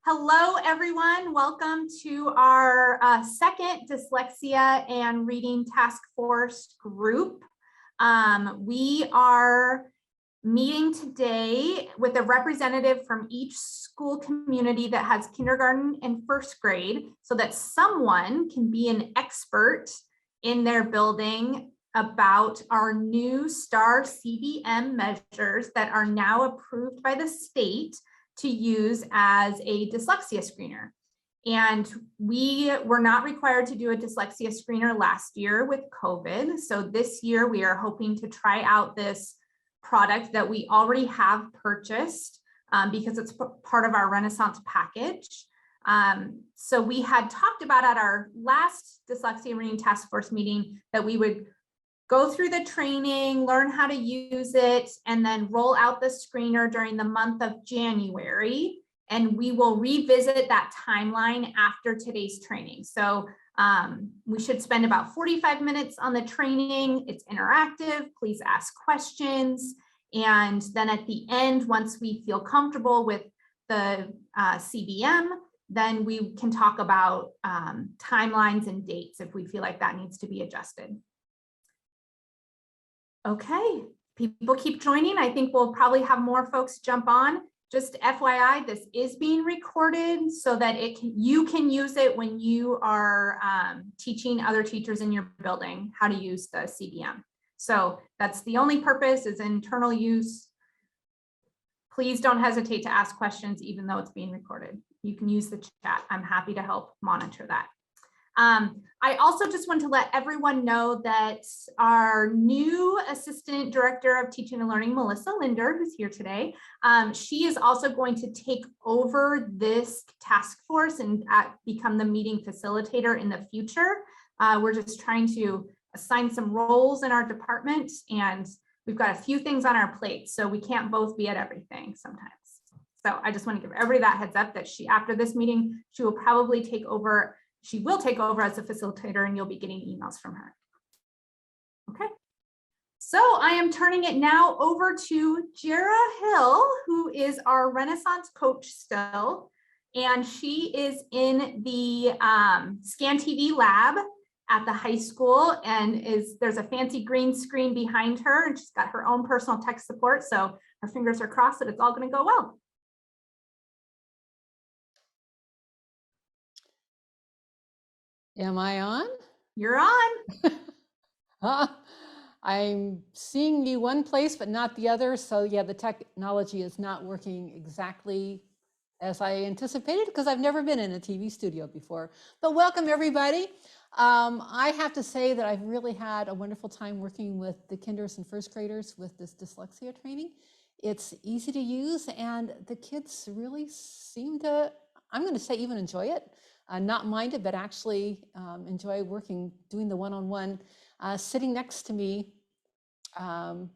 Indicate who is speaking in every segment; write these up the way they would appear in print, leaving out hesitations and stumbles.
Speaker 1: Hello, everyone. Welcome to our second Dyslexia and Reading Task Force group. We are meeting today with a representative from each school community that has kindergarten and first grade so that someone can be an expert in their building about our new STAR CBM measures that are now approved by the state to use as a dyslexia screener. And we were not required to do a dyslexia screener last year with COVID. So this year we are hoping to try out this product that we already have purchased because it's part of our Renaissance package. So we had talked about at our last Dyslexia and Reading Task Force meeting that we would go through the training, learn how to use it, and then roll out the screener during the month of January. And we will revisit that timeline after today's training. So we should spend about 45 minutes on the training. It's interactive, please ask questions. And then at the end, once we feel comfortable with the CBM, then we can talk about timelines and dates if we feel like that needs to be adjusted. Okay, people keep joining. I think we'll probably have more folks jump on. Just FYI, this is being recorded so that you can use it when you are teaching other teachers in your building how to use the CBM. So that's the only purpose, is internal use. Please don't hesitate to ask questions even though it's being recorded. You can use the chat. I'm happy to help monitor that. I also just want to let everyone know that our new Assistant Director of Teaching and Learning, Melissa Linder, who's here today, she is also going to take over this task force and become the meeting facilitator in the future. We're just trying to assign some roles in our department, and we've got a few things on our plate, so we can't both be at everything sometimes. So I just want to give everybody that heads up that after this meeting, she will probably take over. She will take over as a facilitator, and you'll be getting emails from her. Okay, so I am turning it now over to Jara Hill, who is our Renaissance coach still, and she is in the Scan TV lab at the high school, and there's a fancy green screen behind her, and she's got her own personal tech support, so our fingers are crossed that it's all going to go well.
Speaker 2: Am I on?
Speaker 1: You're on.
Speaker 2: I'm seeing you one place, but not the other. So yeah, the technology is not working exactly as I anticipated because I've never been in a TV studio before. But welcome everybody. I have to say that I've really had a wonderful time working with the kinders and first graders with this dyslexia training. It's easy to use, and the kids really seem to, I'm going to say, even enjoy it. Not mind it, but actually enjoy doing the one-on-one, sitting next to me,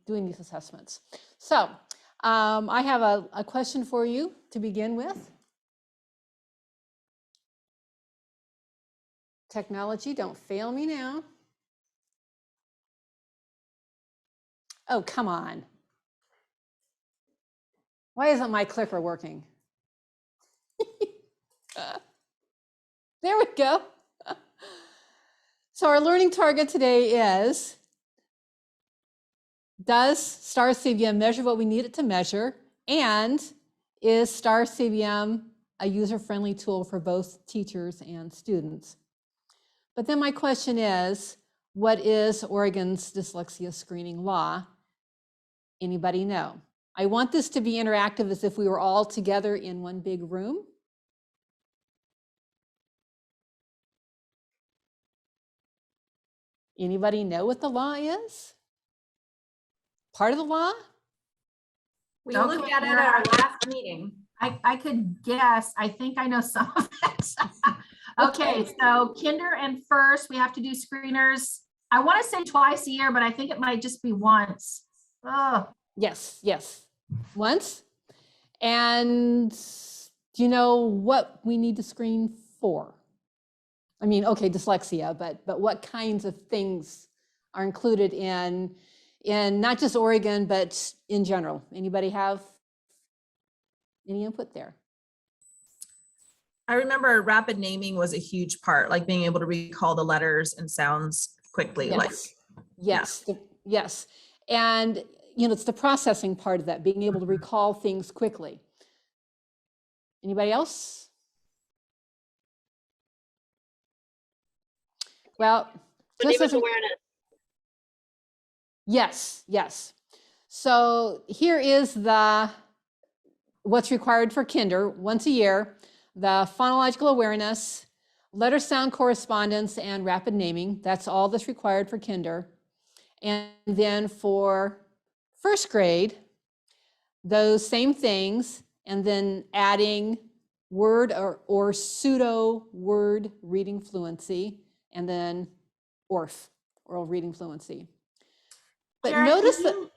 Speaker 2: doing these assessments. So I have a question for you to begin with. Technology, don't fail me now. Oh, come on. Why isn't my clicker working? There we go. So our learning target today is, does STAR CBM measure what we need it to measure? And is STAR CBM a user-friendly tool for both teachers and students? But then my question is, what is Oregon's dyslexia screening law? Anybody know? I want this to be interactive, as if we were all together in one big room. Anybody know what the law is? Part of the law?
Speaker 1: We looked at it at our last meeting.
Speaker 3: I could guess. I think I know some of it. Okay, so kinder and first, we have to do screeners. I want to say twice a year, but I think it might just be once. Oh.
Speaker 2: Yes, once. And do you know what we need to screen for? I mean, okay, dyslexia, but what kinds of things are included in not just Oregon, but in general? Anybody have any input there?
Speaker 4: I remember rapid naming was a huge part, like being able to recall the letters and sounds quickly. Like,
Speaker 2: Yes. And, it's the processing part of that, being able to recall things quickly. Anybody else? Well, just as
Speaker 5: awareness.
Speaker 2: Yes. So here is what's required for kinder once a year: the phonological awareness, letter sound correspondence, and rapid naming. That's all that's required for kinder. And then for first grade, those same things, and then adding word or pseudo word reading fluency, and then ORF, oral reading fluency. But
Speaker 1: Jared,
Speaker 2: notice
Speaker 1: can
Speaker 2: that,
Speaker 1: you-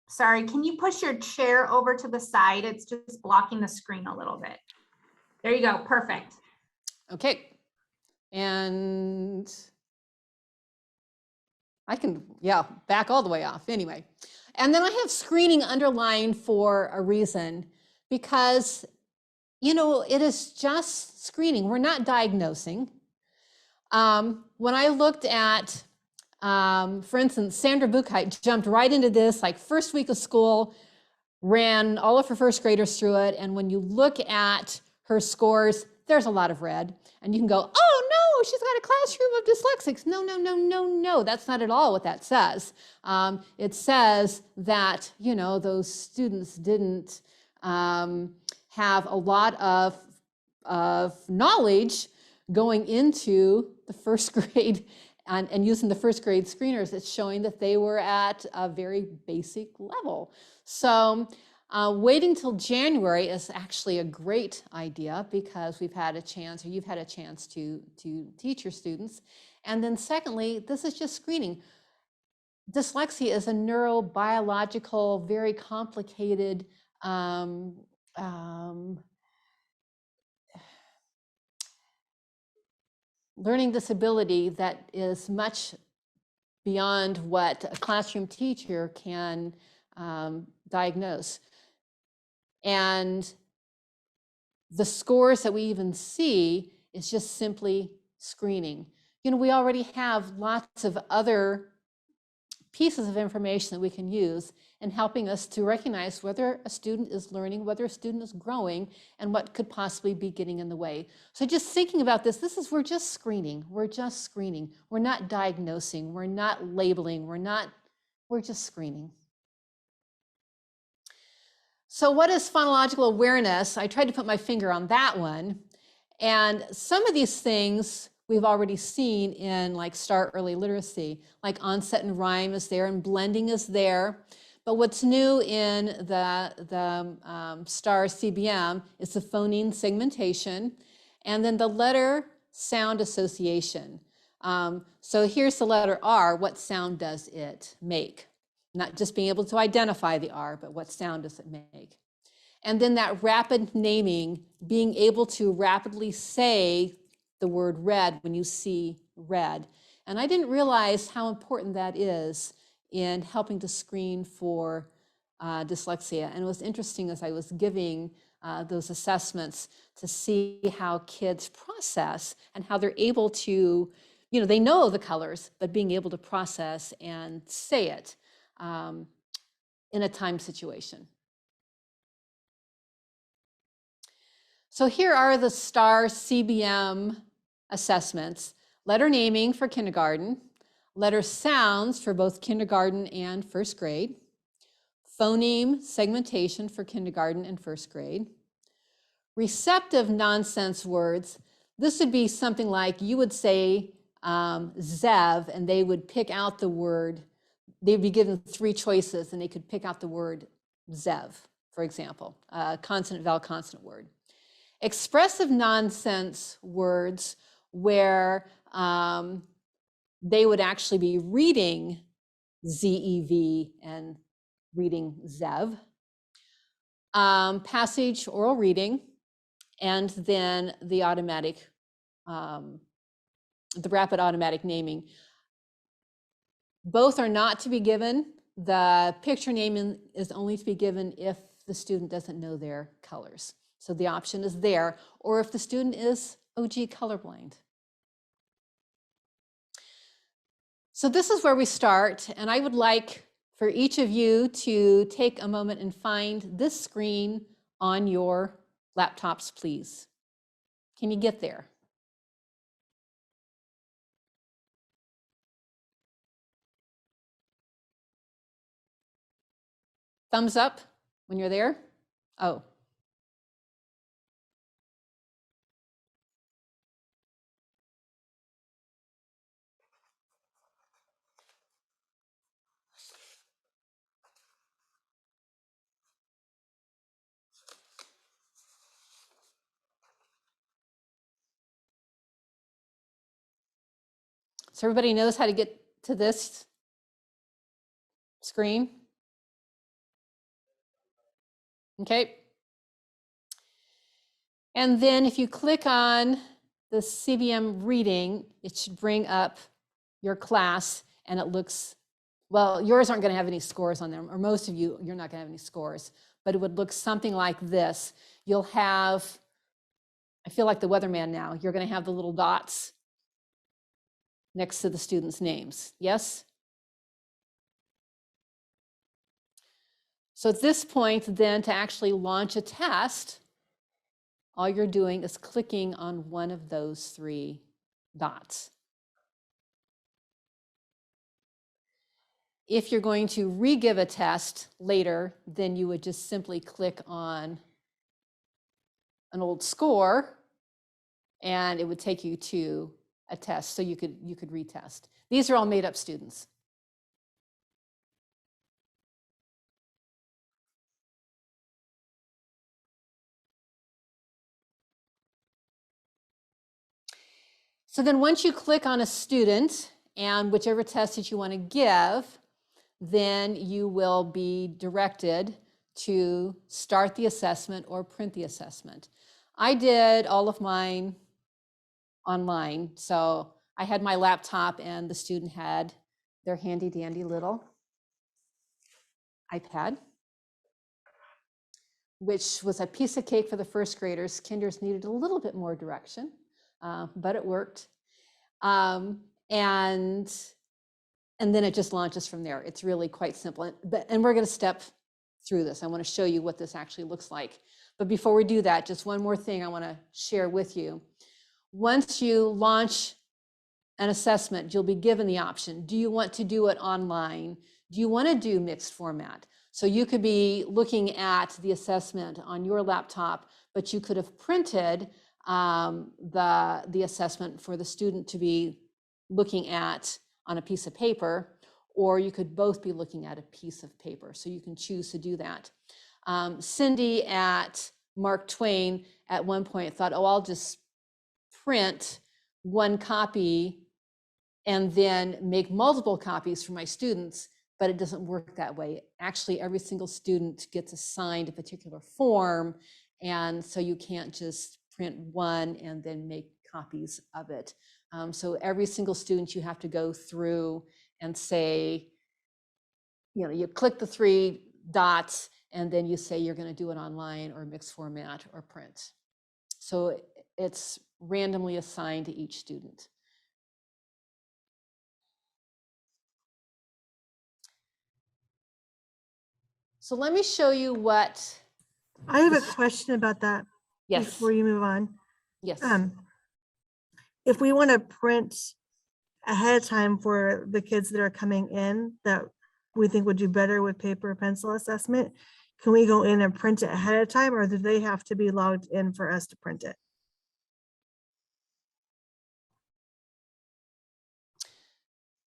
Speaker 1: sorry, can you push your chair over to the side? It's just blocking the screen a little bit. There you go, perfect.
Speaker 2: okay. And I can, back all the way off anyway. And then I have screening underlined for a reason, because, it is just screening. We're not diagnosing. When I looked at, for instance, Sandra Buchheit jumped right into this, like first week of school, ran all of her first graders through it. And when you look at her scores, there's a lot of red. And you can go, oh no, she's got a classroom of dyslexics. No, that's not at all what that says. It says that, those students didn't have a lot of knowledge going into the first grade and using the first grade screeners. It's showing that they were at a very basic level. So waiting till January is actually a great idea, because we've had a chance, or you've had a chance to teach your students. And then secondly, this is just screening. Dyslexia is a neurobiological, very complicated learning disability that is much beyond what a classroom teacher can diagnose. And the scores that we even see is just simply screening. We already have lots of other pieces of information that we can use in helping us to recognize whether a student is learning, whether a student is growing, and what could possibly be getting in the way. So just thinking about this, we're just screening. We're just screening. We're not diagnosing. We're not labeling. We're just screening. So what is phonological awareness? I tried to put my finger on that one. And some of these things we've already seen in like STAR early literacy, like onset and rhyme is there and blending is there. But what's new in the STAR CBM is the phoneme segmentation, and then the letter sound association. So here's the letter R. What sound does it make? Not just being able to identify the R, but what sound does it make? And then that rapid naming, being able to rapidly say the word red when you see red. And I didn't realize how important that is in helping to screen for dyslexia. And it was interesting as I was giving those assessments to see how kids process and how they're able to, they know the colors, but being able to process and say it in a time situation. So here are the STAR CBM assessments: letter naming for kindergarten, letter sounds for both kindergarten and first grade, phoneme segmentation for kindergarten and first grade, receptive nonsense words. This would be something like you would say Zev, and they would pick out the word. They'd be given 3 choices, and they could pick out the word Zev, for example, consonant, vowel, consonant word. Expressive nonsense words where they would actually be reading ZEV and reading Zev. Passage, oral reading, and then the automatic, the rapid automatic naming. Both are not to be given. The picture naming is only to be given if the student doesn't know their colors. So the option is there, or if the student is OG colorblind. So this is where we start, and I would like for each of you to take a moment and find this screen on your laptops, please. Can you get there? Thumbs up when you're there? Oh. So everybody knows how to get to this screen? Okay. And then if you click on the CBM reading, it should bring up your class, and it looks, well, yours aren't going to have any scores on them, or most of you, you're not going to have any scores, but it would look something like this. You'll have, I feel like the weatherman now, you're going to have the little dots next to the students' names. Yes? So at this point, then, to actually launch a test, all you're doing is clicking on one of those three dots. If you're going to re-give a test later, then you would just simply click on an old score, and it would take you to a test, so you could retest. These are all made-up students. So then once you click on a student and whichever test that you want to give, then you will be directed to start the assessment or print the assessment. I did all of mine online. So I had my laptop and the student had their handy dandy little iPad, which was a piece of cake for the first graders. Kinders needed a little bit more direction, but it worked. And then it just launches from there. It's really quite simple. And we're going to step through this. I want to show you what this actually looks like. But before we do that, just one more thing I want to share with you. Once you launch an assessment, you'll be given the option. Do you want to do it online? Do you want to do mixed format? So you could be looking at the assessment on your laptop, but you could have printed the assessment for the student to be looking at on a piece of paper, or you could both be looking at a piece of paper. So you can choose to do that. Cindy at Mark Twain at one point thought, oh, I'll just print one copy and then make multiple copies for my students, but it doesn't work that way. Actually, every single student gets assigned a particular form, and so you can't just print one and then make copies of it. So every single student you have to go through and say, you click the three dots and then you say you're going to do it online or mixed format or print. So it's randomly assigned to each student. So let me show you what.
Speaker 5: I have a question about that.
Speaker 2: Yes.
Speaker 5: Before you move on.
Speaker 2: Yes.
Speaker 5: If we want to print ahead of time for the kids that are coming in that we think would do better with paper or pencil assessment, can we go in and print it ahead of time, or do they have to be logged in for us to print it?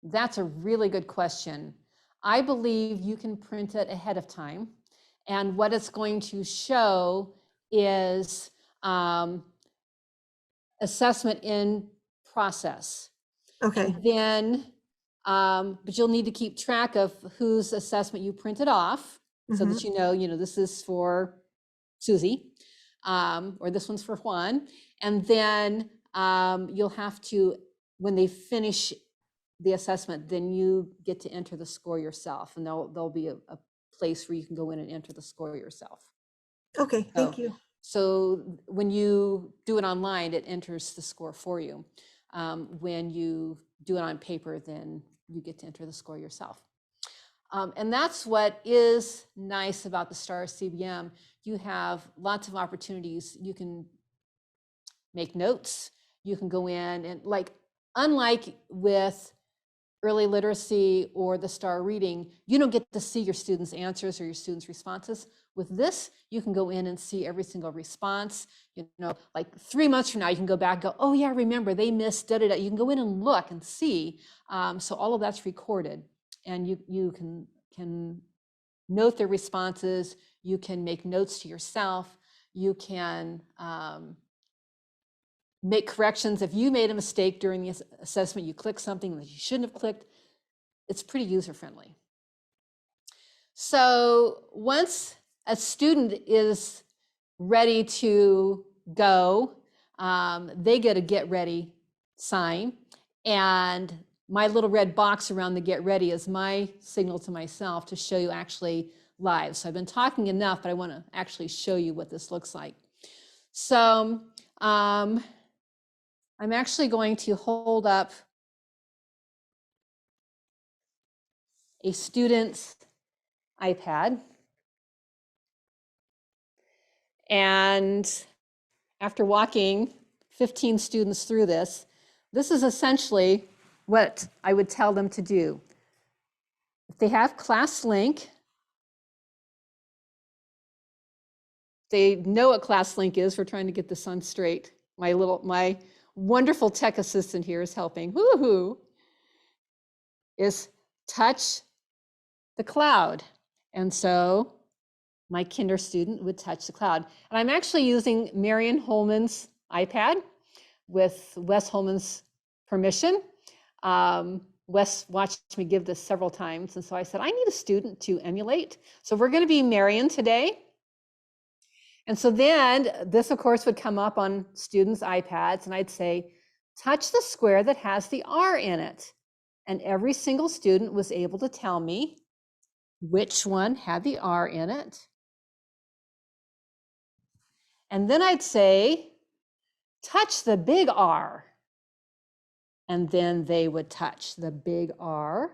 Speaker 2: That's a really good question. I believe you can print it ahead of time. And what it's going to show is assessment in process.
Speaker 5: Okay.
Speaker 2: And then, but you'll need to keep track of whose assessment you printed off so that you know, this is for Susie, or this one's for Juan. And then you'll have to, when they finish the assessment, then you get to enter the score yourself, and there'll be a place where you can go in and enter the score yourself.
Speaker 5: Okay, thank you.
Speaker 2: So when you do it online, it enters the score for you. When you do it on paper, then you get to enter the score yourself. And that's what is nice about the STAR CBM. You have lots of opportunities. You can make notes. You can go in and, like, unlike with early literacy or the STAR reading, you don't get to see your students' answers or your students' responses. With this, you can go in and see every single response. You know, like 3 months from now, you can go back and go, oh yeah, remember they missed da-da-da. You can go in and look and see. So all of that's recorded, and you can note their responses. You can make notes to yourself. You can make corrections. If you made a mistake during the assessment, you click something that you shouldn't have clicked. It's pretty user-friendly. So once a student is ready to go, they get a get ready sign, and my little red box around the get ready is my signal to myself to show you actually live. So I've been talking enough, but I want to actually show you what this looks like. So I'm actually going to hold up a student's iPad. And after walking 15 students through this, this is essentially what I would tell them to do. If they have ClassLink, they know what ClassLink is. We're trying to get this on straight. My wonderful tech assistant here is helping. Woohoo! Is touch the cloud. And so my kinder student would touch the cloud. And I'm actually using Marion Holman's iPad with Wes Holman's permission. Wes watched me give this several times. And so I said, I need a student to emulate. So we're going to be Marion today. And so then this, of course, would come up on students' iPads. And I'd say, touch the square that has the R in it. And every single student was able to tell me which one had the R in it. And then I'd say, touch the big R. And then they would touch the big R.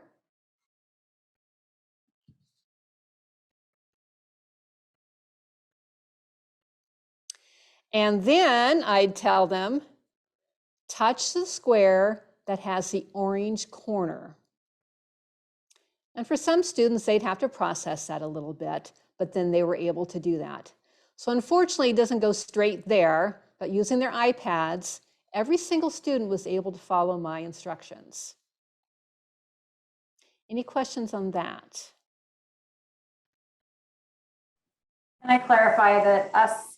Speaker 2: And then I'd tell them, touch the square that has the orange corner. And for some students, they'd have to process that a little bit, but then they were able to do that. So unfortunately, it doesn't go straight there, but using their iPads, every single student was able to follow my instructions. Any questions on that?
Speaker 6: Can I clarify that us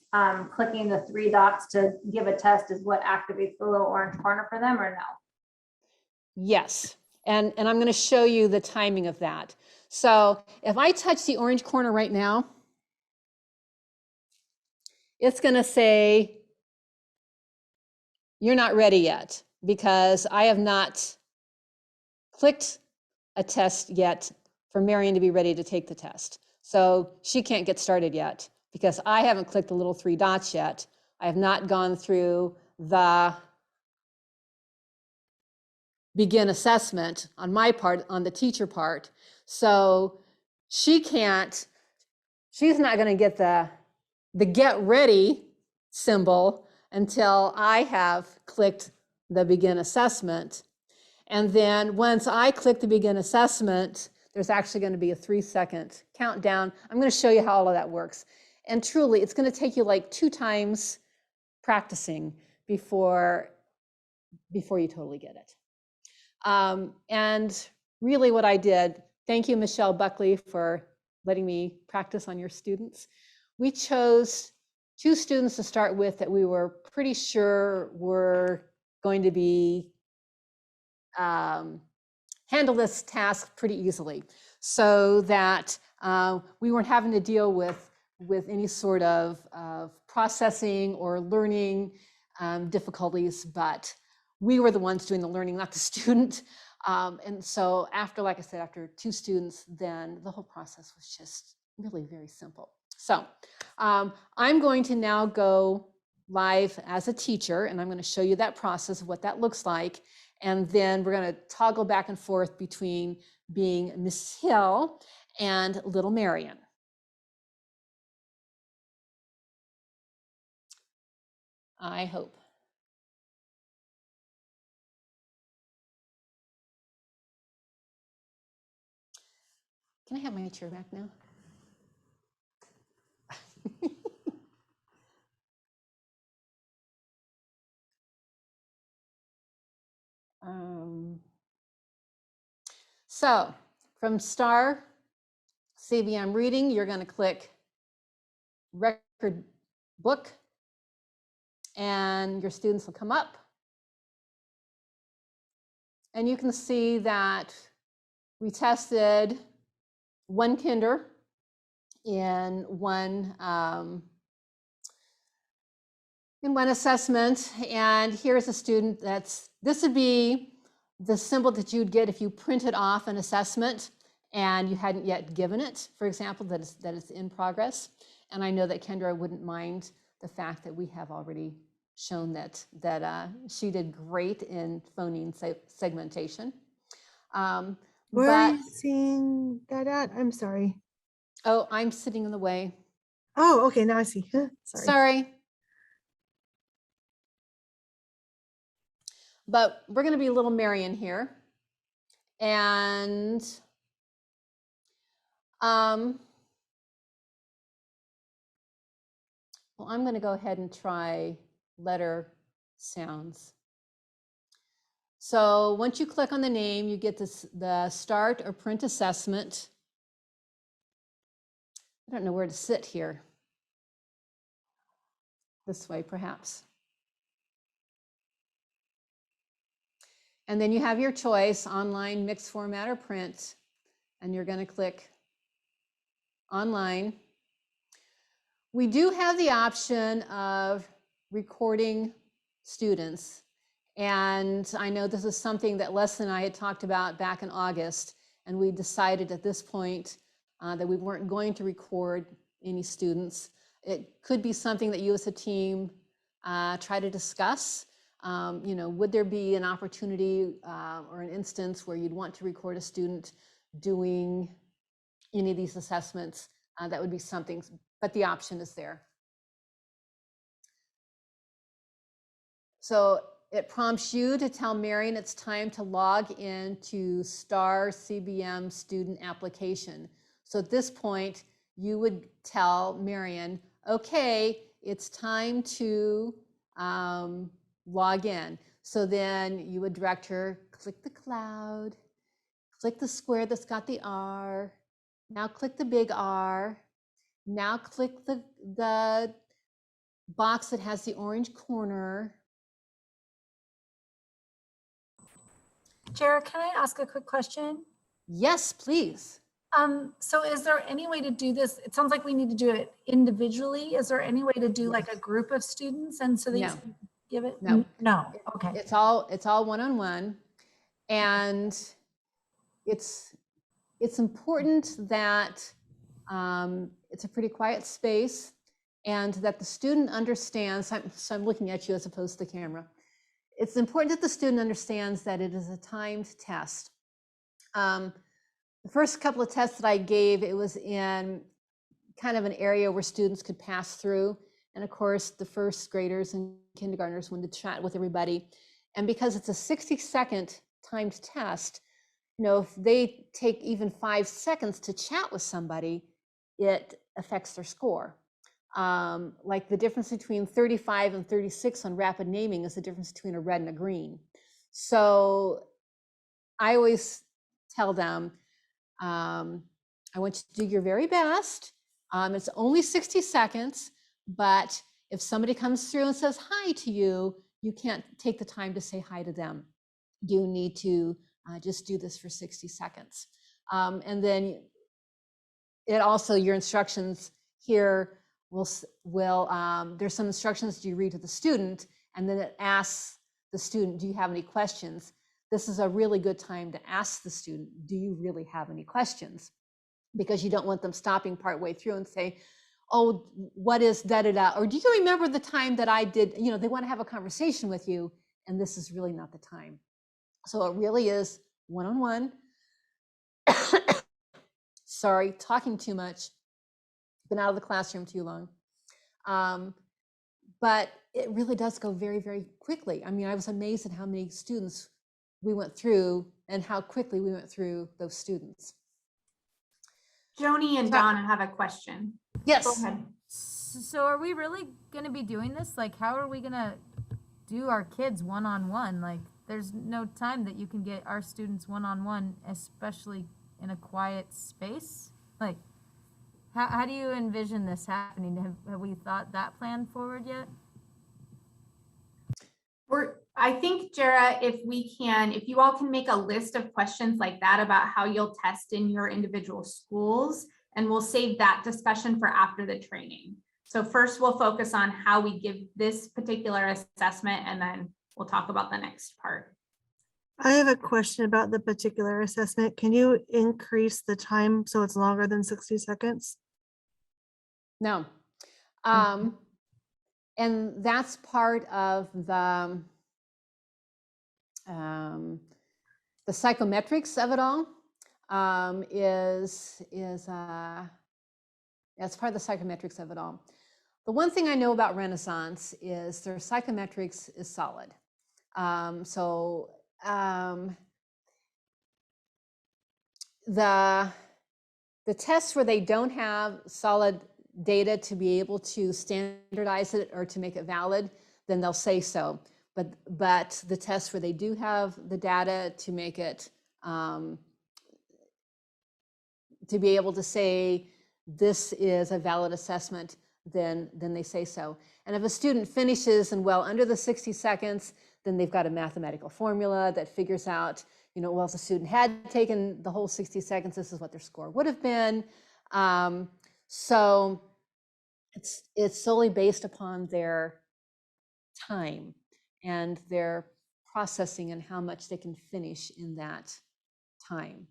Speaker 6: clicking the 3 dots to give a test is what activates the little orange corner for them, or no?
Speaker 2: Yes, and I'm going to show you the timing of that. So if I touch the orange corner right now, it's going to say, you're not ready yet, because I have not clicked a test yet for Marion to be ready to take the test. So she can't get started yet because I haven't clicked the little 3 dots yet. I have not gone through the begin assessment on my part, on the teacher part. So she's not going to get the get ready symbol until I have clicked the begin assessment. And then once I click the begin assessment, there's actually going to be a 3-second countdown. I'm going to show you how all of that works. And truly, it's going to take you like 2 times practicing before you totally get it. And really what I did, thank you, Michelle Buckley, for letting me practice on your students. We chose 2 students to start with that we were pretty sure were going to be handle this task pretty easily, so that we weren't having to deal with any sort of processing or learning difficulties, but we were the ones doing the learning, not the student. And so after, like I said, after 2 students, then the whole process was just really very simple. So I'm going to now go live as a teacher, and I'm going to show you that process of what that looks like. And then we're going to toggle back and forth between being Miss Hill and little Marion. I hope. Can I have my chair back now? So from Star CBM Reading, you're going to click Record Book, and your students will come up. And you can see that we tested one kinder in one assessment. And here's a student this would be the symbol that you'd get if you printed off an assessment and you hadn't yet given it, for example, that it's in progress. And I know that Kendra wouldn't mind the fact that we have already shown that she did great in phoneme segmentation.
Speaker 5: Where are you seeing that at? I'm sorry.
Speaker 2: Oh, I'm sitting in the way.
Speaker 5: Oh, okay, now I see.
Speaker 2: Sorry. But we're going to be little Marion here. And well, I'm going to go ahead and try letter sounds. So once you click on the name, you get the start or print assessment. I don't know where to sit here. This way, perhaps. And then you have your choice, online, mixed format, or print. And you're going to click online. We do have the option of recording students. And I know this is something that Leslie and I had talked about back in August. And we decided at this point that we weren't going to record any students. It could be something that you as a team try to discuss. You know, would there be an opportunity or an instance where you'd want to record a student doing any of these assessments? That would be something, but the option is there. So it prompts you to tell Marion it's time to log into Star CBM student application. So at this point, you would tell Marion, okay, it's time to log in. So then you would direct her, click the cloud, click the square that's got the R, now click the big R, now click the box that has the orange corner.
Speaker 7: Jared, can I ask a quick question?
Speaker 2: Yes, please.
Speaker 7: So is there any way to do this? It sounds like we need to do it individually. Is there any way to do like a group of students and so they
Speaker 2: No.
Speaker 7: give it?
Speaker 2: No.
Speaker 7: No. Okay.
Speaker 2: It's all one-on-one. And it's important that it's a pretty quiet space and that the student understands, so I'm looking at you as opposed to the camera. It's important that the student understands that it is a timed test. The first couple of tests that I gave, it was in kind of an area where students could pass through. And of course, the first graders and kindergartners wanted to chat with everybody. And because it's a 60-second timed test, you know, if they take even 5 seconds to chat with somebody, it affects their score. Like the difference between 35 and 36 on rapid naming is the difference between a red and a green. So I always tell them, I want you to do your very best. It's only 60 seconds, but if somebody comes through and says hi to you, you can't take the time to say hi to them. You need to just do this for 60 seconds. And then it also, your instructions here will there's some instructions you read to the student, and then it asks the student, do you have any questions? This is a really good time to ask the student, do you really have any questions? Because you don't want them stopping partway through and say, oh, what is da da da? Or do you remember the time that I did, you know, they want to have a conversation with you, and this is really not the time. So it really is one-on-one. Sorry, talking too much, been out of the classroom too long. But it really does go very, very quickly. I mean, I was amazed at how many students we went through and how quickly we went through those students.
Speaker 1: Joni and Donna have a question. Go
Speaker 2: Yes.
Speaker 1: ahead.
Speaker 8: So are we really gonna be doing this? Like, how are we gonna do our kids one-on-one? Like, there's no time that you can get our students one-on-one, especially in a quiet space. Like, how do you envision this happening? Have we thought that plan forward yet?
Speaker 1: I think, Jara, if you all can make a list of questions like that about how you'll test in your individual schools, and we'll save that discussion for after the training. So first we'll focus on how we give this particular assessment, and then we'll talk about the next part.
Speaker 5: I have a question about the particular assessment. Can you increase the time so it's longer than 60 seconds?
Speaker 2: No. And that's part of the psychometrics of it all. That's part of the psychometrics of it all. The one thing I know about Renaissance is their psychometrics is solid. The tests where they don't have solid data to be able to standardize it or to make it valid, then they'll say so. But the tests where they do have the data to make it, to be able to say this is a valid assessment, then they say so. And if a student finishes in well under the 60 seconds, then they've got a mathematical formula that figures out, you know, well, if the student had taken the whole 60 seconds, this is what their score would have been. So it's solely based upon their time and their processing and how much they can finish in that time.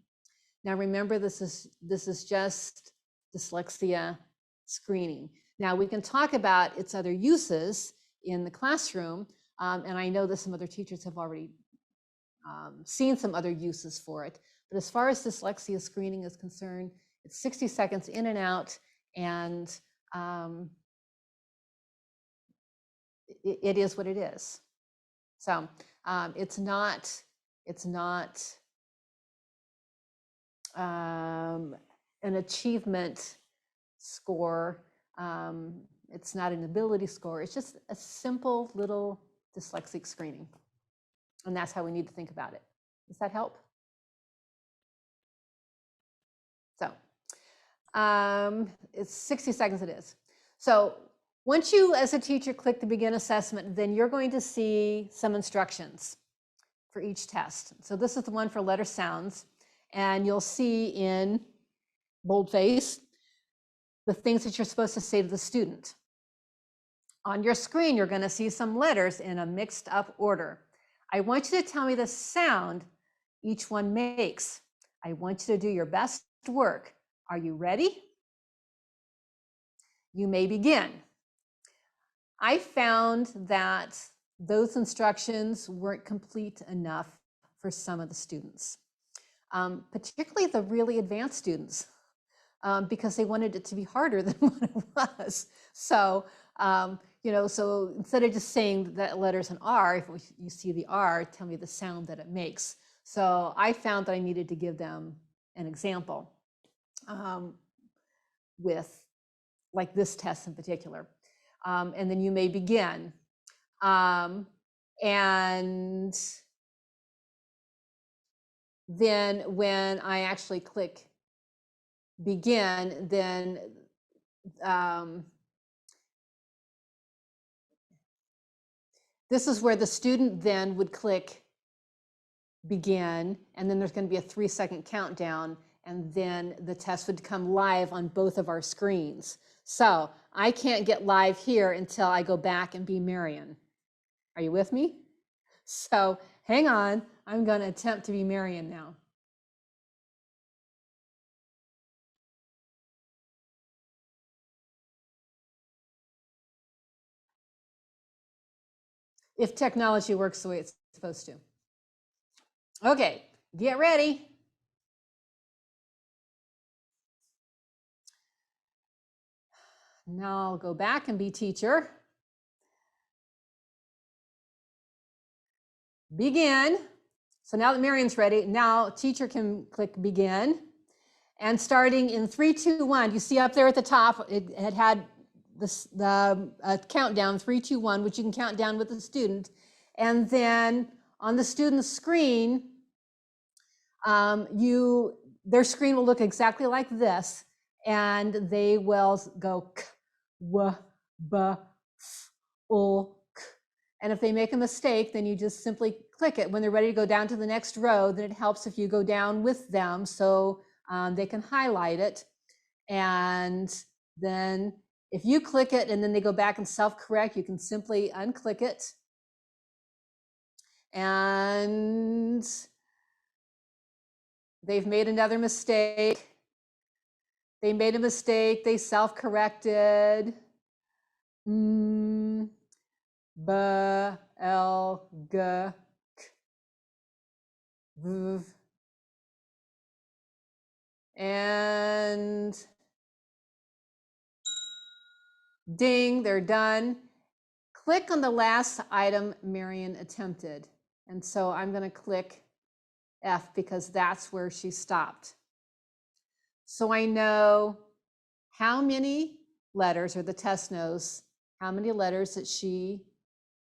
Speaker 2: Now, remember, this is just dyslexia screening. Now, we can talk about its other uses in the classroom, and I know that some other teachers have already seen some other uses for it. But as far as dyslexia screening is concerned, it's 60 seconds in and out, and it is what it is. So it's not an achievement score. It's not an ability score. It's just a simple little dyslexic screening. And that's how we need to think about it. Does that help? So it's 60 seconds it is. So once you, as a teacher, click the begin assessment, then you're going to see some instructions for each test. So this is the one for letter sounds. And you'll see in boldface the things that you're supposed to say to the student. On your screen, you're going to see some letters in a mixed up order. I want you to tell me the sound each one makes. I want you to do your best work. Are you ready? You may begin. I found that those instructions weren't complete enough for some of the students, particularly the really advanced students, because they wanted it to be harder than what it was. So, you know, so instead of just saying that letter's an R, if you see the R, tell me the sound that it makes. So I found that I needed to give them an example with like this test in particular. And then you may begin. And then when I actually click begin, then this is where the student then would click begin, and then there's going to be a 3-second countdown, and then the test would come live on both of our screens. So I can't get live here until I go back and be Marion. Are you with me? So hang on, I'm going to attempt to be Marion now. if technology works the way it's supposed to. Okay, get ready. Now I'll go back and be teacher. Begin. So now that Marion's ready, now teacher can click begin. And starting in 3, 2, 1, you see up there at the top, it had the countdown 3, 2, 1, which you can count down with the student. And then on the student's screen, their screen will look exactly like this, and they will go k, w, b, f, o, k. And if they make a mistake, then you just simply click it. When they're ready to go down to the next row, then it helps if you go down with them so they can highlight it. And then if you click it and then they go back and self-correct, you can simply unclick it. And they've made another mistake. They made a mistake, they self-corrected. B, L, G, K, V. And ding, they're done. Click on the last item Marion attempted. And so I'm going to click F because that's where she stopped. So I know how many letters, or the test knows how many letters that she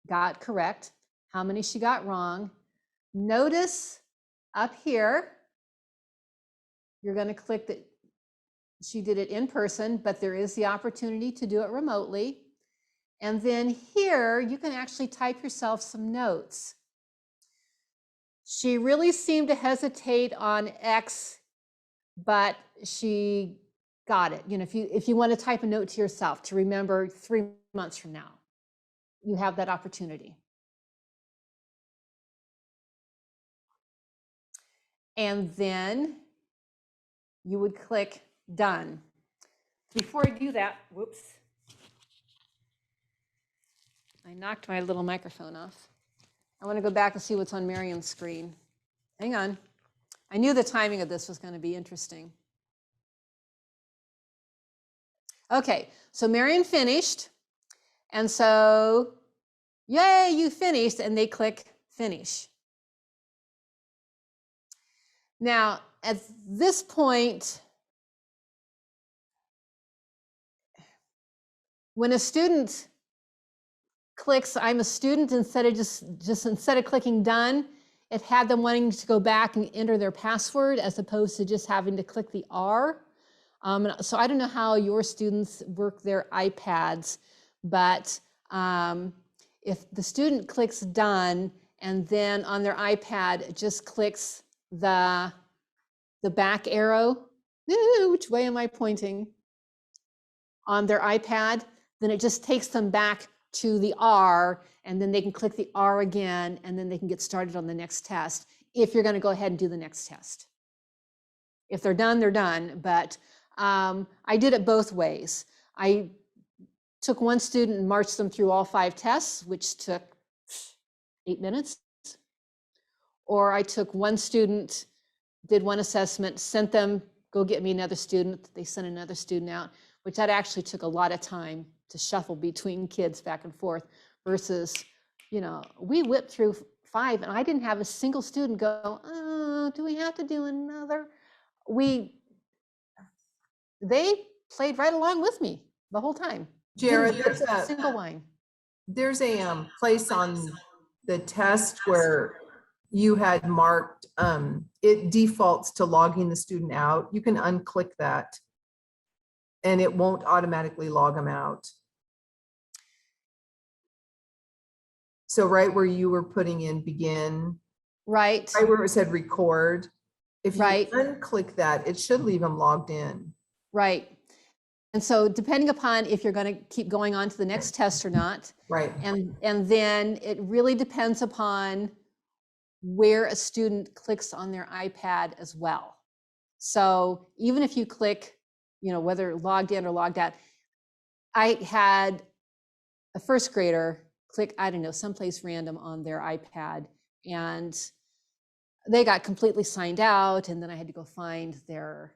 Speaker 2: got correct, how many she got wrong. Notice up here, you're going to click that she did it in person, but there is the opportunity to do it remotely. And then here, you can actually type yourself some notes. She really seemed to hesitate on X, but she got it. You know, if you want to type a note to yourself to remember 3 months from now, you have that opportunity. And then you would click done. Before I do that, whoops, I knocked my little microphone off. I want to go back and see what's on Marion's screen. Hang on. I knew the timing of this was going to be interesting. Okay, so Marion finished. And so, yay, you finished, and they click finish. Now, at this point, when a student clicks I'm a student, instead of just instead of clicking done, it had them wanting to go back and enter their password as opposed to just having to click the R. So I don't know how your students work their iPads, but if the student clicks done and then on their iPad just clicks the back arrow, which way am I pointing? On their iPad, then it just takes them back to the R, and then they can click the R again, and then they can get started on the next test if you're going to go ahead and do the next test. If they're done, they're done. But I did it both ways. I took one student and marched them through all 5 tests, which took 8 minutes. Or I took one student, did one assessment, sent them, go get me another student. They sent another student out, which that actually took a lot of time to shuffle between kids back and forth versus, you know, we whipped through 5 and I didn't have a single student go, oh, do we have to do another? They played right along with me the whole time.
Speaker 9: Jared,
Speaker 2: Didn't hear a single whine.
Speaker 9: there's a place on the test where you had marked, it defaults to logging the student out. You can unclick that and it won't automatically log them out. So right where you were putting in begin,
Speaker 2: Right.
Speaker 9: right where it said record, if you
Speaker 2: Right.
Speaker 9: unclick that, it should leave them logged in.
Speaker 2: Right. And so depending upon if you're going to keep going on to the next test or not,
Speaker 9: Right.
Speaker 2: and then it really depends upon where a student clicks on their iPad as well. So even if you click, you know, whether logged in or logged out, I had a first grader click, I don't know, someplace random on their iPad, and they got completely signed out, and then I had to go find their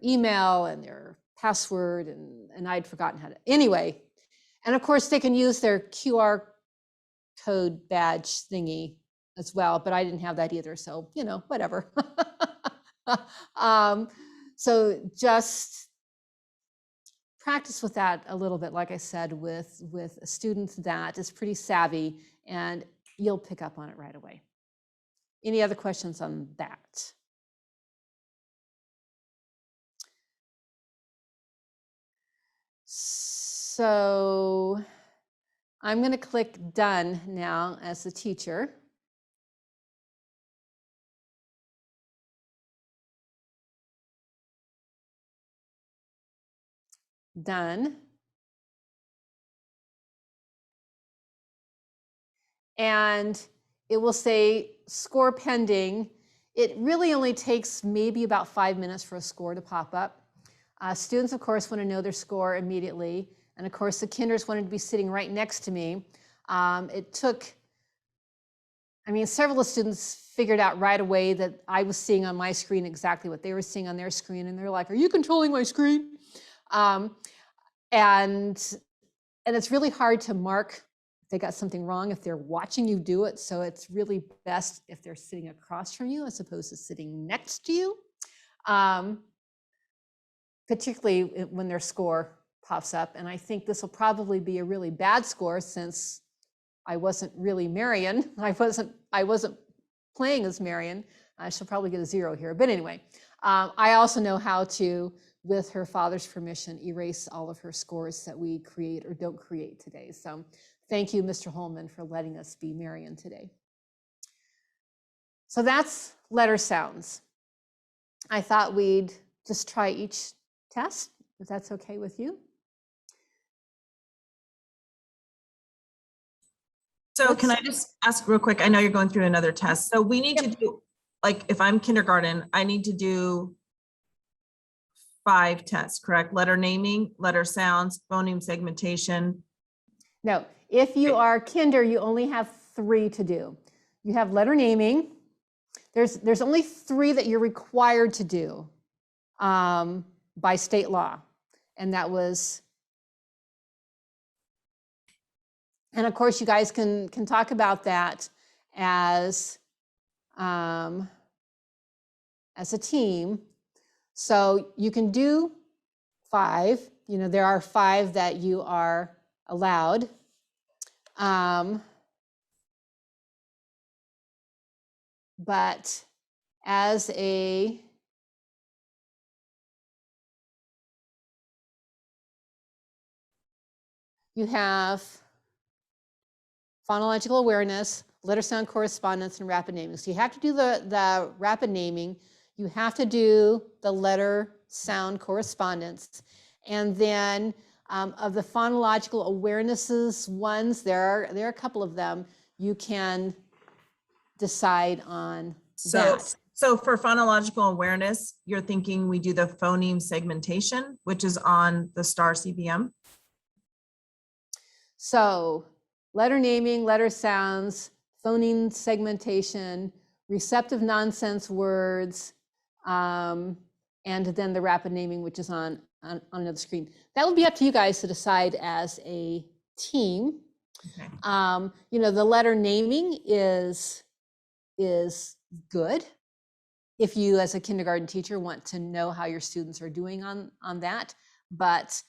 Speaker 2: email and their password, and I'd forgotten how to, anyway. And of course they can use their QR code badge thingy as well, but I didn't have that either. So, you know, whatever. So just practice with that a little bit, like I said, with a student that is pretty savvy, and you'll pick up on it right away. Any other questions on that? So I'm going to click done now as a teacher. Done. And it will say score pending. It really only takes maybe about 5 minutes for a score to pop up. Students, of course, want to know their score immediately. And of course, the kinders wanted to be sitting right next to me. It took, I mean, several of the students figured out right away that I was seeing on my screen exactly what they were seeing on their screen. And they're like, are you controlling my screen? And it's really hard to mark if they got something wrong if they're watching you do it. So it's really best if they're sitting across from you as opposed to sitting next to you, particularly when their score pops up. And I think this will probably be a really bad score since I wasn't really Marion. I wasn't playing as Marion. I shall probably get a 0 here. But anyway, I also know how to, with her father's permission, erase all of her scores that we create or don't create today. So thank you, Mr. Holman, for letting us be Marion today. So that's letter sounds. I thought we'd just try each test, if that's okay with you.
Speaker 4: So can I just ask real quick? I know you're going through another test. So we need to do, like, if I'm kindergarten, I need to do 5 tests, correct? Letter naming, letter sounds, phoneme segmentation.
Speaker 2: No, if you are kinder, you only have 3 to do. You have letter naming. There's only 3 that you're required to do by state law. And that was, and of course you guys can talk about that as a team. So you can do 5, you know, there are 5 that you are allowed. But as a you have phonological awareness, letter sound correspondence, and rapid naming. So you have to do the rapid naming. You have to do the letter sound correspondence. And then of the phonological awarenesses ones, there are a couple of them. You can decide on that.
Speaker 4: So for phonological awareness, you're thinking we do the phoneme segmentation, which is on the STAR CBM?
Speaker 2: So letter naming, letter sounds, phoneme segmentation, receptive nonsense words, and then the rapid naming, which is on another screen. That would be up to you guys to decide as a team.
Speaker 4: Okay.
Speaker 2: You know, the letter naming is good if you as a kindergarten teacher want to know how your students are doing on that. But,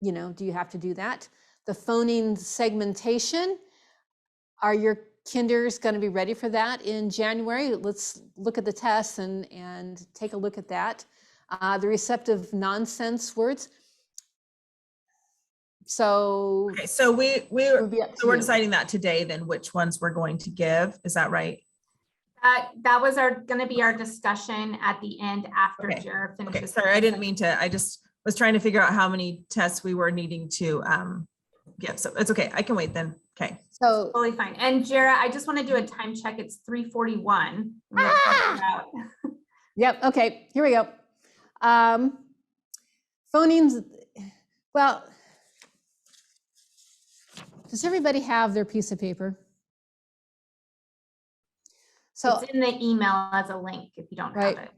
Speaker 2: you know, do you have to do that? The phoneme segmentation, are your kinders going to be ready for that in January? Let's look at the tests and take a look at that. The receptive nonsense words. So,
Speaker 4: Okay, so we're deciding that today, then which ones we're going to give. Is that right?
Speaker 1: That was going to be our discussion at the end after
Speaker 4: Okay.
Speaker 1: Jared finishes.
Speaker 4: Okay, sorry, I didn't mean to. I just was trying to figure out how many tests we were needing to give. So it's okay. I can wait then. Okay.
Speaker 2: so
Speaker 1: Totally fine. And Jara, I just want to do a time check. It's 3:41.
Speaker 2: Yep. Okay. Here we go. Phonemes. Well, Does everybody have their piece of paper? So,
Speaker 1: It's in the email as a link if you don't
Speaker 2: right.
Speaker 1: have it.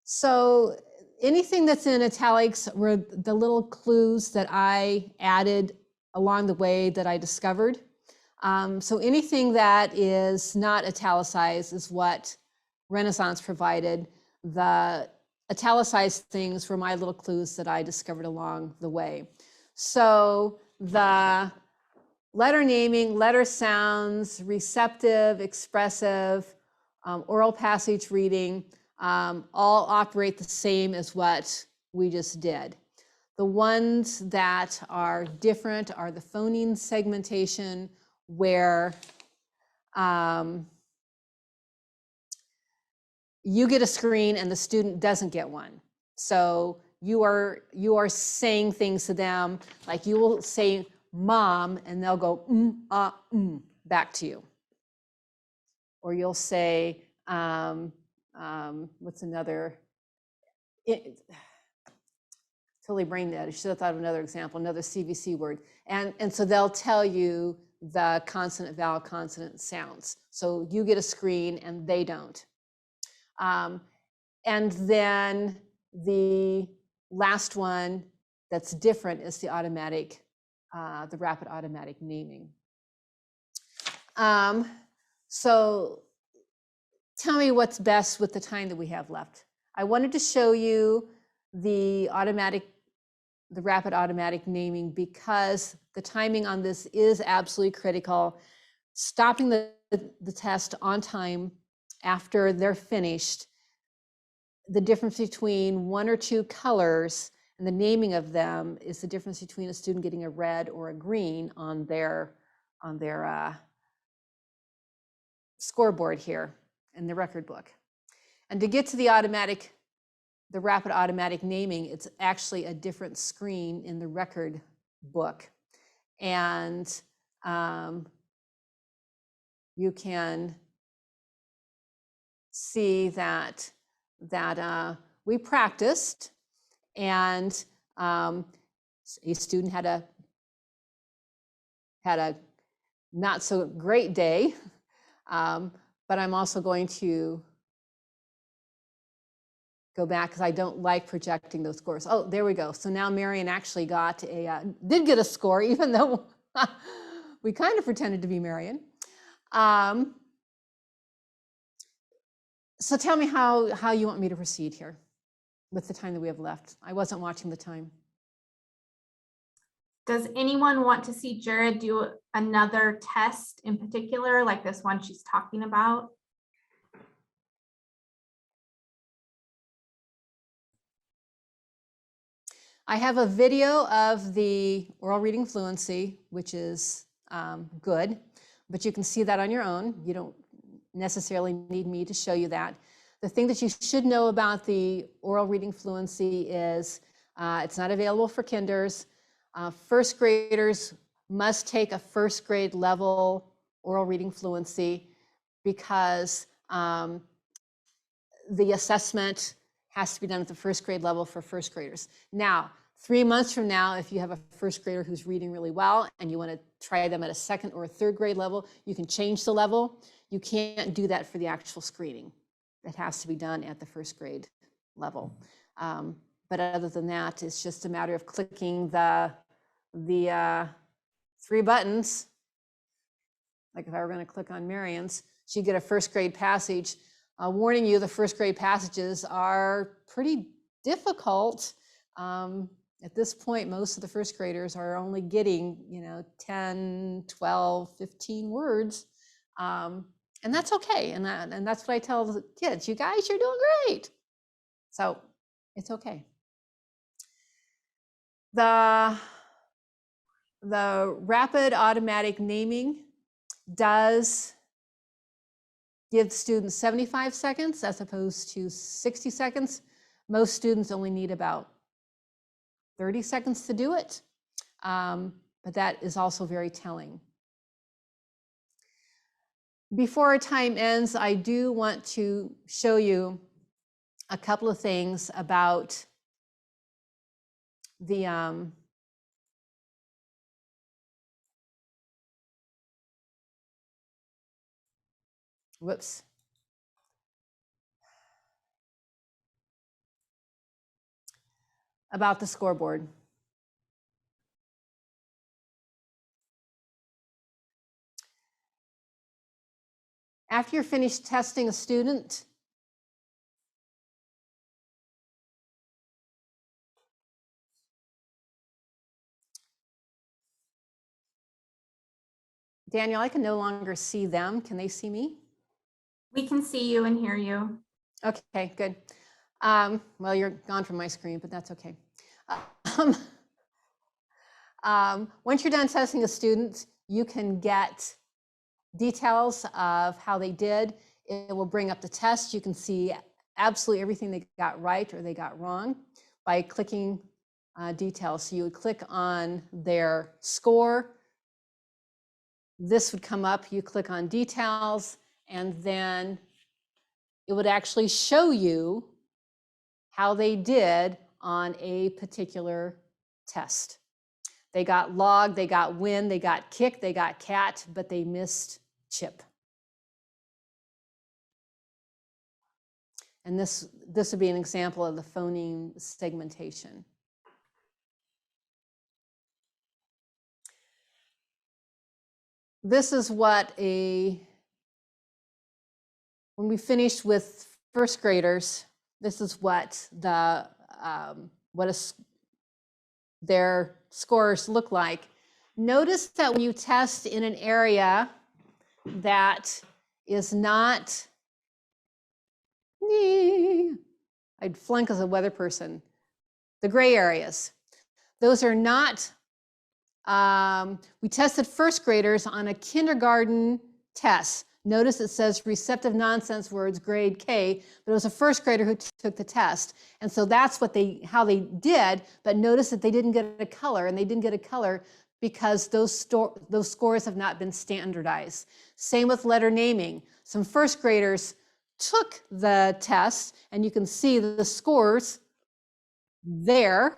Speaker 2: So anything that's in italics were the little clues that I added along the way that I discovered. So anything that is not italicized is what Renaissance provided. The italicized things were my little clues that I discovered along the way. So the letter naming, letter sounds, receptive, expressive, oral passage reading, all operate the same as what we just did. The ones that are different are the phoneme segmentation, where you get a screen and the student doesn't get one. So you are saying things to them, like you will say mom and they'll go back to you. Or you'll say, what's another? Totally brain dead. I should have thought of another example, another CVC word. And so they'll tell you the consonant, vowel, consonant sounds. So you get a screen and they don't. And then the last one that's different is the automatic, the rapid automatic naming. So tell me what's best with the time that we have left. I wanted to show you the rapid automatic naming because the timing on this is absolutely critical. Stopping the test on time after they're finished, the difference between one or two colors and the naming of them is the difference between a student getting a red or a green on their scoreboard here in the record book. And to get to the rapid automatic naming, it's actually a different screen in the record book. And you can see that we practiced, and a student had a not so great day, but I'm also going to go back because I don't like projecting those scores. Oh, there we go. So now Marion actually did get a score, even though we kind of pretended to be Marion. So tell me how you want me to proceed here with the time that we have left. I wasn't watching the time.
Speaker 1: Does anyone want to see Jared do another test in particular, like this one she's talking about?
Speaker 2: I have a video of the oral reading fluency, which is good, but you can see that on your own. You don't necessarily need me to show you that. The thing that you should know about the oral reading fluency is it's not available for kinders. First graders must take a first grade level oral reading fluency because the assessment has to be done at the first grade level for first graders. Now, 3 months from now, if you have a first grader who's reading really well and you want to try them at a second or a third grade level, you can change the level. You can't do that for the actual screening. That has to be done at the first grade level. But other than that, it's just a matter of clicking the 3 buttons. Like if I were going to click on Marion's, she'd get a first grade passage. Warning you, the first grade passages are pretty difficult. At this point, most of the first graders are only getting, 10, 12, 15 words. And that's okay. And that's what I tell the kids, you guys, you're doing great. So it's okay. The rapid automatic naming does give students 75 seconds as opposed to 60 seconds. Most students only need about 30 seconds to do it, but that is also very telling. Before our time ends, I do want to show you a couple of things about the Whoops. About the scoreboard. After you're finished testing a student, Daniel, I can no longer see them. Can they see me?
Speaker 1: We can see you and hear you.
Speaker 2: Okay, good. Well, you're gone from my screen, but that's okay. Once you're done testing a student, you can get details of how they did. It will bring up the test. You can see absolutely everything they got right or they got wrong by clicking details. So you would click on their score. This would come up, you click on details, and then it would actually show you how they did on a particular test. They got log, they got win, they got kick, they got cat, but they missed chip. And this would be an example of the phoneme segmentation. This is what when we finished with first graders, this is what their scores look like. Notice that when you test in an area that is not, I'd flunk as a weather person, the gray areas, those are not, we tested first graders on a kindergarten test. Notice it says receptive nonsense words, grade K, but it was a first grader who took the test. And so that's how they did, but notice that they didn't get a color, and they didn't get a color because those scores have not been standardized. Same with letter naming. Some first graders took the test, and you can see the scores there.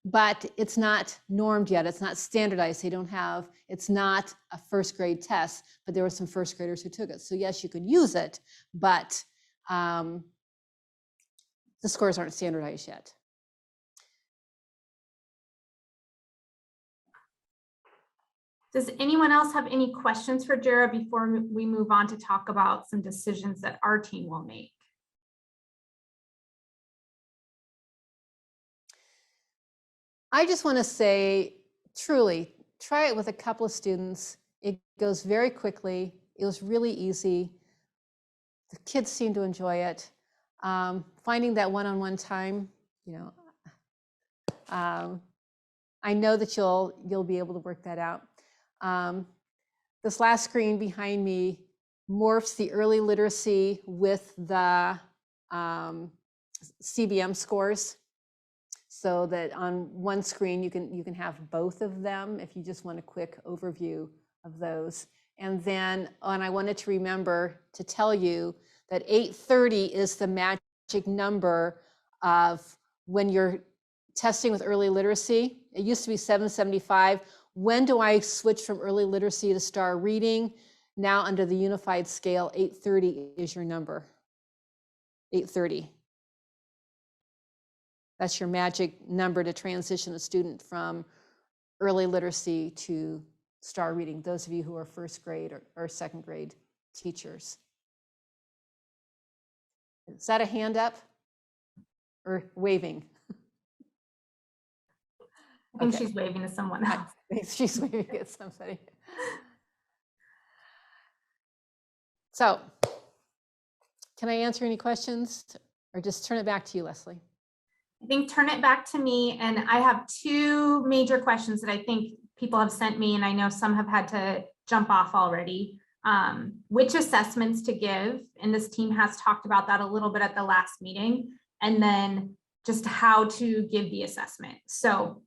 Speaker 2: But it's not normed yet. It's not standardized. They don't have, it's not a first grade test, but there were some first graders who took it. So yes, you could use it, but the scores aren't standardized yet.
Speaker 1: Does anyone else have any questions for Jara before we move on to talk about some decisions that our team will make?
Speaker 2: I just want to say, truly, try it with a couple of students. It goes very quickly. It was really easy. The kids seem to enjoy it. Finding that one-on-one time, I know that you'll be able to work that out. This last screen behind me morphs the early literacy with the CBM scores, so that on one screen you can have both of them if you just want a quick overview of those. And then, and I wanted to remember to tell you that 830 is the magic number of when you're testing with early literacy. It used to be 775. When do I switch from early literacy to star reading? Now under the unified scale, 830 is your number. 830. That's your magic number to transition a student from early literacy to star reading, those of you who are first grade or second grade teachers. Is that a hand up or waving?
Speaker 1: I think
Speaker 2: Okay.
Speaker 1: she's waving to someone else.
Speaker 2: She's waving at somebody. So, can I answer any questions or just turn it back to you, Leslie?
Speaker 1: I think turn it back to me, and I have two major questions that I think people have sent me, and I know some have had to jump off already. Which assessments to give, and this team has talked about that a little bit at the last meeting, and then just how to give the assessment. So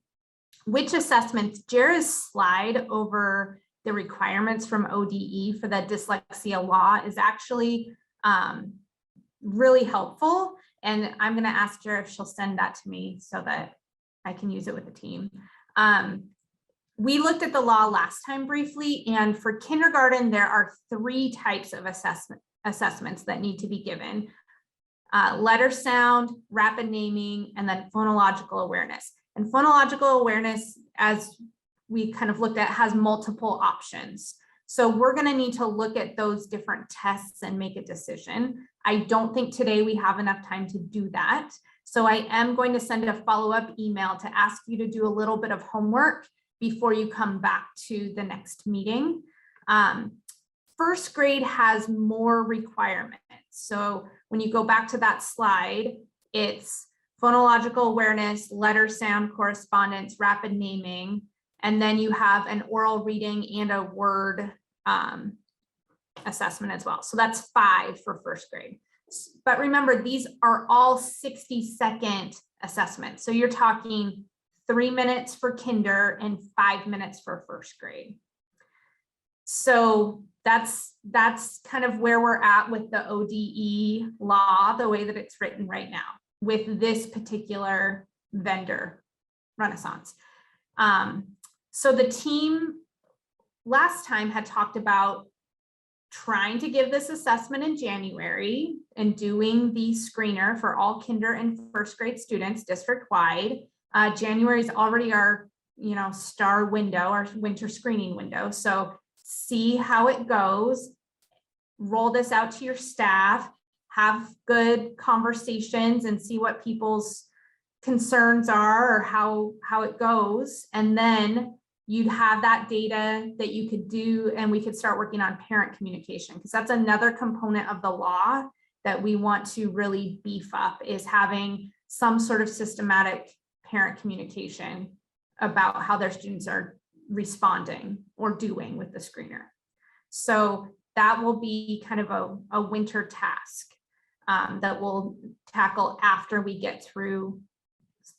Speaker 1: which assessments, Jara's slide over the requirements from ODE for the dyslexia law is actually really helpful. And I'm going to ask Jara if she'll send that to me so that I can use it with the team. we looked at the law last time briefly, and for kindergarten, there are 3 types of assessments that need to be given. Letter sound, rapid naming, and then phonological awareness. And phonological awareness, as we kind of looked at, has multiple options. So we're going to need to look at those different tests and make a decision. I don't think today we have enough time to do that. So I am going to send a follow-up email to ask you to do a little bit of homework before you come back to the next meeting. First grade has more requirements. So when you go back to that slide, it's phonological awareness, letter sound correspondence, rapid naming, and then you have an oral reading and a word assessment as well. So that's 5 for first grade. But remember, these are all 60-second assessments. So you're talking 3 minutes for kinder and 5 minutes for first grade. So that's kind of where we're at with the ODE law, the way that it's written right now with this particular vendor, Renaissance. So the team last time had talked about trying to give this assessment in January and doing the screener for all kinder and first grade students district-wide. January is already our, star window, our winter screening window. So see how it goes, roll this out to your staff, have good conversations and see what people's concerns are or how it goes. And then you'd have that data that you could do, and we could start working on parent communication, because that's another component of the law that we want to really beef up, is having some sort of systematic parent communication about how their students are responding or doing with the screener. So that will be kind of a winter task that we'll tackle after we get through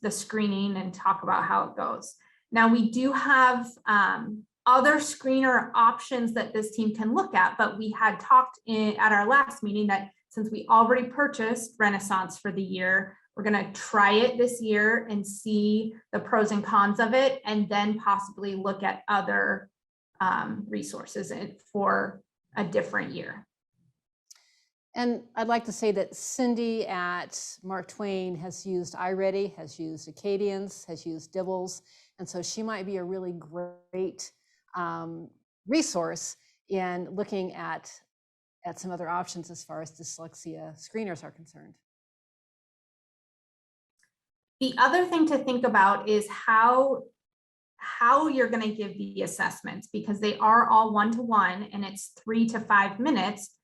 Speaker 1: the screening and talk about how it goes. Now, we do have other screener options that this team can look at, but we had talked at our last meeting that since we already purchased Renaissance for the year, we're going to try it this year and see the pros and cons of it, and then possibly look at other resources for a different year.
Speaker 2: And I'd like to say that Cindy at Mark Twain has used iReady, has used Acadians, has used Dibbles. And so she might be a really great resource in looking at some other options as far as dyslexia screeners are concerned.
Speaker 1: The other thing to think about is how you're going to give the assessments, because they are all one-to-one and it's 3 to 5 minutes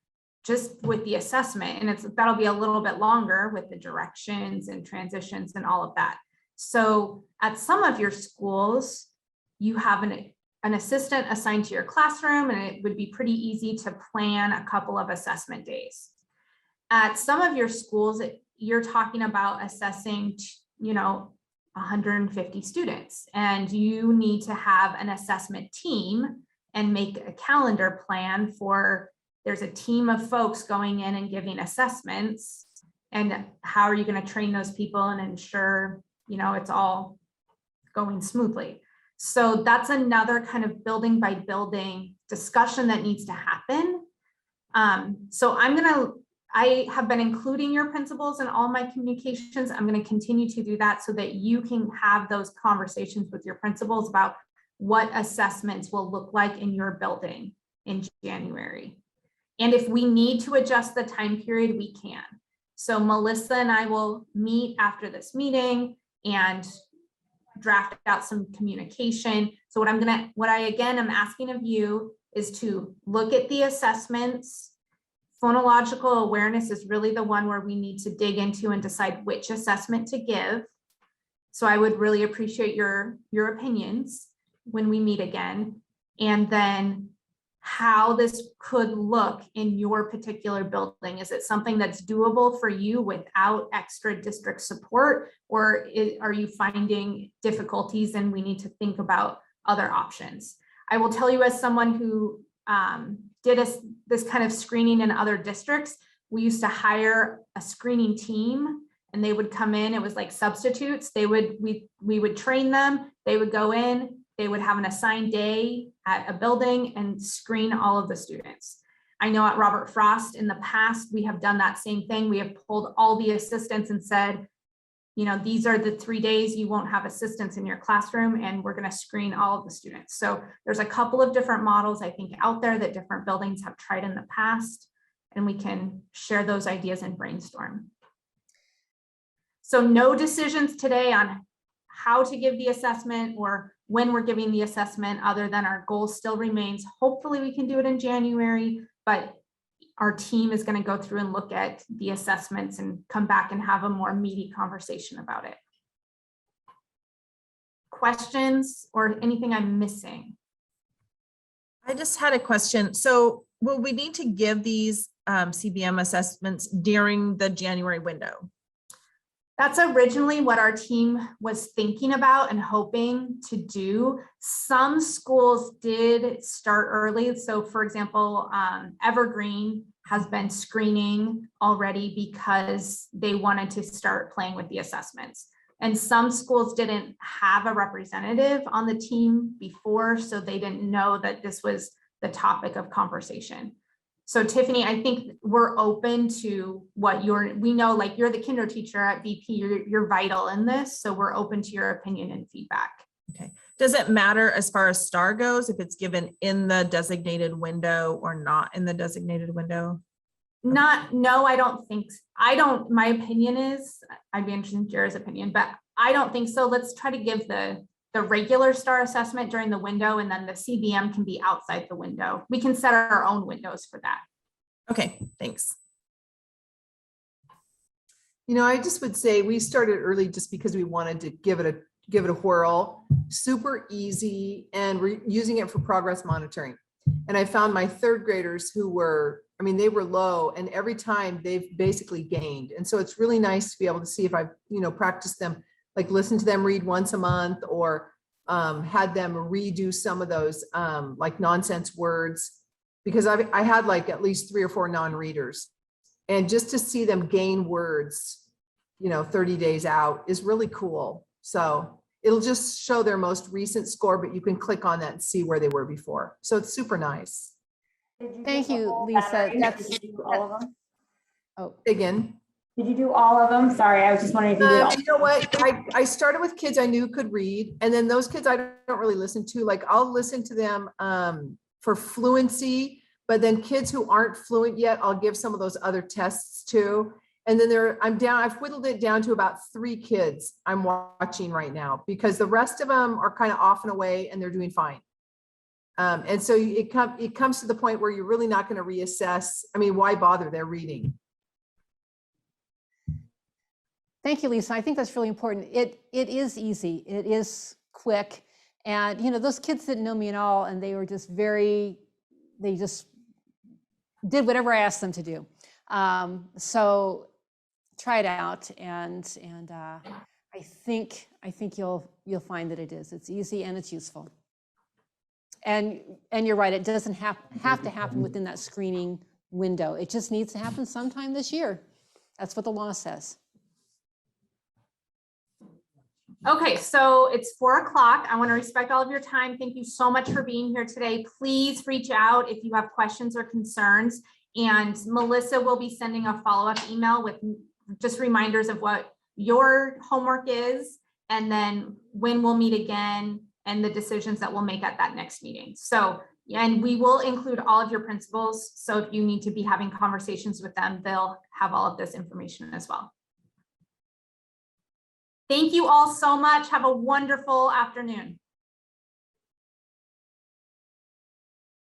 Speaker 1: just with the assessment, and that'll be a little bit longer with the directions and transitions and all of that. So at some of your schools, you have an assistant assigned to your classroom, and it would be pretty easy to plan a couple of assessment days. At some of your schools, you're talking about assessing, 150 students, and you need to have an assessment team and make a calendar plan for, there's a team of folks going in and giving assessments, and how are you going to train those people and ensure it's all going smoothly. So that's another kind of building by building discussion that needs to happen. So I have been including your principals in all my communications. I'm going to continue to do that so that you can have those conversations with your principals about what assessments will look like in your building in January. And if we need to adjust the time period, we can. So Melissa and I will meet after this meeting and draft out some communication. So what I again am asking of you is to look at the assessments. Phonological awareness is really the one where we need to dig into and decide which assessment to give. So I would really appreciate your opinions when we meet again, and then how this could look in your particular building. Is it something that's doable for you without extra district support, or are you finding difficulties and we need to think about other options? I will tell you, as someone who did this kind of screening in other districts, we used to hire a screening team, and they would come in. It was like substitutes. We would train them. They would go in, they would have an assigned day at a building and screen all of the students. I know at Robert Frost in the past, we have done that same thing. We have pulled all the assistants and said, you know, these are the 3 days you won't have assistants in your classroom, and we're going to screen all of the students. So there's a couple of different models, I think, out there that different buildings have tried in the past, and we can share those ideas and brainstorm. So no decisions today on how to give the assessment or when we're giving the assessment, other than our goal still remains. Hopefully we can do it in January, but our team is going to go through and look at the assessments and come back and have a more meaty conversation about it. Questions or anything I'm missing?
Speaker 4: I just had a question. So will we need to give these CBM assessments during the January window?
Speaker 1: That's originally what our team was thinking about and hoping to do. Some schools did start early. So for example, Evergreen has been screening already because they wanted to start playing with the assessments. And some schools didn't have a representative on the team before, so they didn't know that this was the topic of conversation. So Tiffany, I think we're open to what we know, like you're the kinder teacher at VP, you're vital in this. So we're open to your opinion and feedback.
Speaker 4: Okay. Does it matter as far as STAR goes, if it's given in the designated window or not in the designated window?
Speaker 1: No, I don't think, my opinion is, I'd be interested in Jared's opinion, but I don't think so. Let's try to give the regular STAR assessment during the window, and then the CBM can be outside the window. We can set our own windows for that.
Speaker 4: Okay, thanks.
Speaker 9: You know, I just would say we started early just because we wanted to give it a whirl. Super easy, and we're using it for progress monitoring. And I found my third graders who were, I mean, they were low, and every time they've basically gained. And so it's really nice to be able to see if I've, you know, practiced them, like listen to them read once a month, or had them redo some of those like nonsense words, because I had like at least 3 or 4 non-readers, and just to see them gain words, you know, 30 days out is really cool. So it'll just show their most recent score, but you can click on that and see where they were before. So it's super nice.
Speaker 2: Thank you, Lisa.
Speaker 6: Did you do all of them?
Speaker 2: Oh,
Speaker 9: Again.
Speaker 6: Did you do all of them? Sorry, I was just wondering if you did all.
Speaker 9: You know what? I started with kids I knew could read, and then those kids I don't really listen to. Like I'll listen to them for fluency, but then kids who aren't fluent yet, I'll give some of those other tests too. And then I've whittled it down to about 3 kids I'm watching right now, because the rest of them are kind of off and away and they're doing fine. And so it comes to the point where you're really not going to reassess. I mean, why bother? They're reading.
Speaker 2: thank you, Lisa. I think that's really important. It is easy. It is quick. And, you know, those kids didn't know me at all, and they were just they just did whatever I asked them to do. So try it out, and I think you'll find that it's easy and it's useful. And you're right, it doesn't have to happen within that screening window. It just needs to happen sometime this year. That's what the law says.
Speaker 1: Okay, so it's 4 o'clock. I want to respect all of your time. Thank you so much for being here today. Please reach out if you have questions or concerns. And Melissa will be sending a follow-up email with just reminders of what your homework is, and then when we'll meet again, and the decisions that we'll make at that next meeting. So, and we will include all of your principals. So if you need to be having conversations with them, they'll have all of this information as well. Thank you all so much. Have a wonderful afternoon.